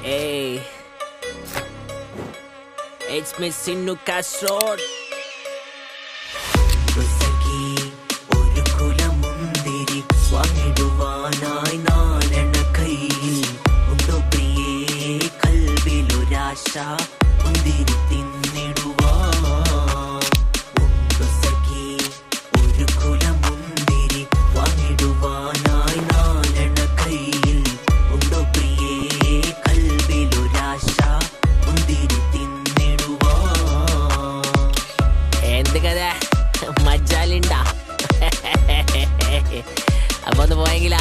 Hey, it's me Sinnu Kasrod. ഒരു കുലമുന്തിരി വാങ്ങിടുവാനായി നാലെണ്ണ കയ്യിൽ ഉണ്ടോ പ്രിയേ കൽവിലൊരാശ മുന്തിരി തിന്നിടുവാൻ ഉണ്ടോ സഖി ഒരു കുലമുന്തിരി വാങ്ങിടുവാനായി നാലെണ്ണ കയ്യിൽ ഉണ്ടോ പ്രിയേ കൽവിലൊരാശ മുന്തിരി തിന്നിടുവാൻ എന്ത് കഥ മജാലുണ്ടാ അപ്പൊ ഒന്ന് പോയെങ്കിലാ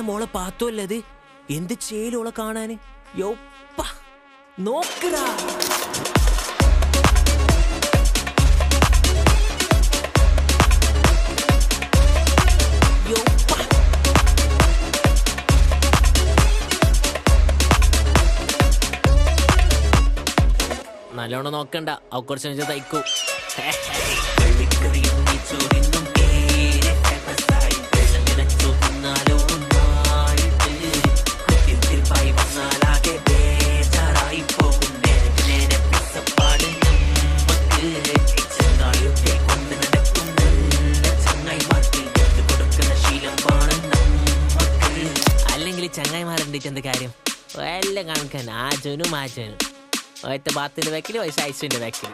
മോളെ പാത്തോല്ലത് എന്ത് ചേലോളെ കാണാന് യോപ്പ നോക്കടാ നല്ലോണം നോക്കണ്ട കുറച്ച് തയ്ക്കൂ അല്ലെങ്കിൽ ചങ്ങായിമാരുണ്ടിട്ട് എന്ത് കാര്യം എല്ലാം കണക്കാൻ ആജനും ഒറ്റ ബാത്തിന്റെ ബാക്കിൽ വയസ്സ് ഐസിന്റെ ബാക്കിൽ